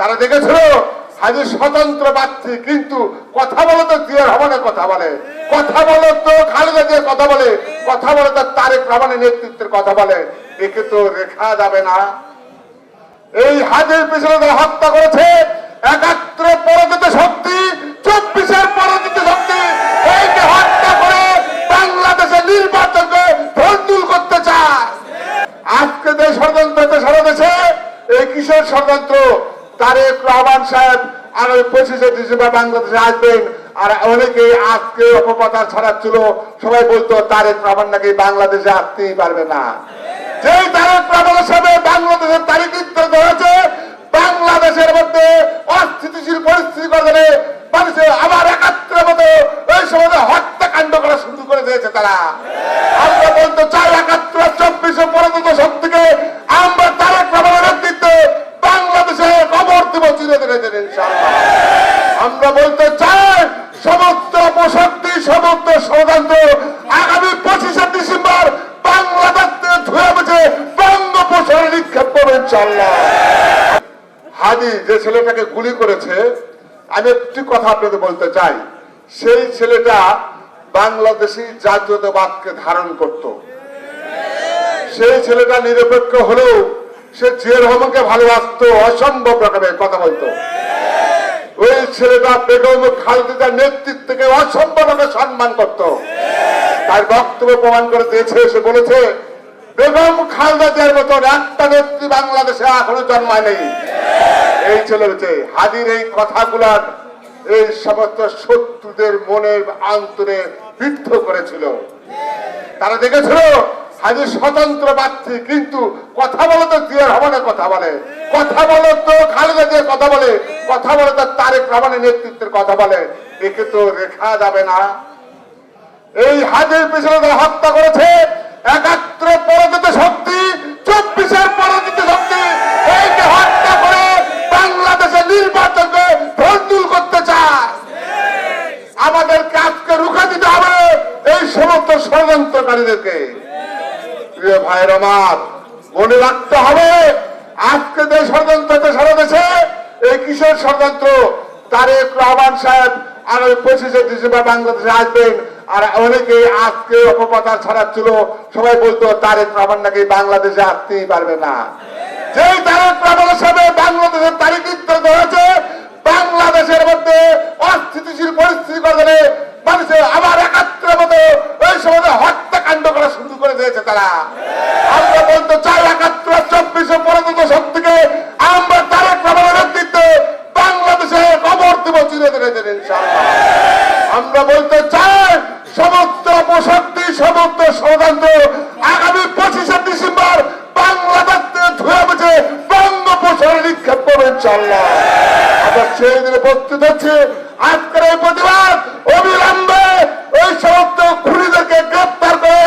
তারা দেখেছিল হাজি স্বতন্ত্র প্রার্থী, কিন্তু কথা বলে তো জিয়ার রহমানের কথা বলে, কথা বলে তো খালেদা জিয়ার কথা বলে, কথা বলে তো তারেক রহমানের নেতৃত্বের কথা বলে। একে তো রেখা যাবে না। এই হাজির পিছনে তারা হত্যা করেছে ৭১ পরাজিত শক্তি, ২৪ পরাজিত শক্তি, এইকে হত্যা করে বাংলাদেশের নির্বাচনকে ভণ্ডুল করতে চায়। আজকে যে ষড়যন্ত্র সারা দেশে, এই কিসের ষড়যন্ত্র? তারেক রহমান সাহেব আগামী ২৫শে ডিসেম্বর বাংলাদেশে আসবেন, আর অনেকে আজকে অপপ্রচার ছড়াচ্ছিল, সবাই বলতো তারেক রহমান নাকি বাংলাদেশে আসতেই পারবে না। যেই তারেক রহমানের সাথে বাংলাদেশের তারিখিত্ব হয়েছে, বাংলাদেশের মধ্যে অস্থিতিশীল পরিস্থিতি করে মানুষের আবার ৭১ মতো এই সময় হত্যাকাণ্ড করা শুরু করে দিয়েছে তারা। আমরা বলতে চাই ৭১ ২৪ পরাজিত শক্তিকে আমরা তারেক রহমানের নেতৃত্বে বাংলাদেশে কবর দেব চিরদিনের জন্য ইনশাআল্লাহ। আমরা বলতে চাই সমস্ত অপশক্তি, সমস্ত ষড়যন্ত্র আগামী ২৫শে ডিসেম্বর বাংলাদেশ থেকে ধুয়ে বেঁচে বঙ্গোপসাগরে নিক্ষেপ করবে ইনশাআল্লাহ। হাদি যে ছেলেটাকে গুলি করেছে, আমি একটি কথা আপনাদের বলতে চাই, সেই ছেলেটা বাংলাদেশি জাতীয়তাবাদকে ধারণ করত। সেই ছেলেটা নিরপেক্ষ হলেও সে জিয়াউর রহমানকে ভালোবাসতো, অসম্ভব রকমের কথা বলতো। ওই ছেলেটা বেগম খালেদার নেতৃত্বকে অসম্ভব রকমের সম্মান করত। তার বক্তব্য প্রমাণ করে দিয়েছে, সে বলেছে বেগম খালেদা জিয়ার মতন একটা নেত্রী বাংলাদেশে এখনো জন্মায় নেই। এই ছেলে হাদির এই কথাগুলার এই সমস্ত শত্রুদের মনের অন্তরে বিদ্ধ করেছিল। তারা দেখেছিল হাজি স্বতন্ত্র প্রার্থী, কিন্তু কথা বলে তো জিয়ার রহমানের কথা বলে, কথা বলে তো খালেদা জিয়ার কথা বলে, কথা বলে তো তারেক রহমানের নেতৃত্বের কথা বলে। একে তো রেখা যাবে না। এই হাজির পিছনে তারা হত্যা করেছে ৭১ পরাজিত শক্তি, ২৪ পরাজিত শক্তি, এইকে হত্যা করে বাংলাদেশের নির্বাচনকে ভণ্ডুল করতে চায়। আমাদেরকে আজকে রুখে দিতে হবে এই সমস্ত ষড়যন্ত্রকারীদেরকে। প্রিয় ভাইয়ের আমার, মনে রাখতে হবে আজকে যে ষড়যন্ত্র সারা দেশে, এই কিসের ষড়যন্ত্র? তারেক রহমান সাহেব আগামী ২৫শে ডিসেম্বর বাংলাদেশে আসবেন, আর অনেকে আজকে অপপ্রচার ছড়াচ্ছিল, সবাই বলতো তারেক রহমান নাকি বাংলাদেশে আসতেই পারবে না। যেই তারেক রহমানের সাথে বাংলাদেশের তারিখিত্ব হয়েছে, বাংলাদেশের মধ্যে অস্থিতিশীল পরিস্থিতি করে মানুষের আবার ৭১ মতো এই সময় হত্যাকাণ্ড করা শুরু করে দিয়েছে তারা। আমরা বলতে চাই ৭১ ২৪ পরাজিত শক্তিকে আমরা তারেক রহমানের নেতৃত্বে বাংলাদেশে কবর দেব চিরদিনের জন্য ইনশাআল্লাহ। আমরা বলতে চাই সমস্ত অপশক্তি, সমস্ত ষড়যন্ত্র আগামী ২৫শে ডিসেম্বর বাংলাদেশ থেকে ধুয়ে বেঁচে বঙ্গোপসাগরে নিক্ষেপ করবে ইনশাআল্লাহ। আমরা সেই দিনে প্রস্তুত হচ্ছে। আজকের এই প্রতিবাদ অবিলম্বে ওই সমস্ত খুনিদেরকে গ্রেপ্তার করে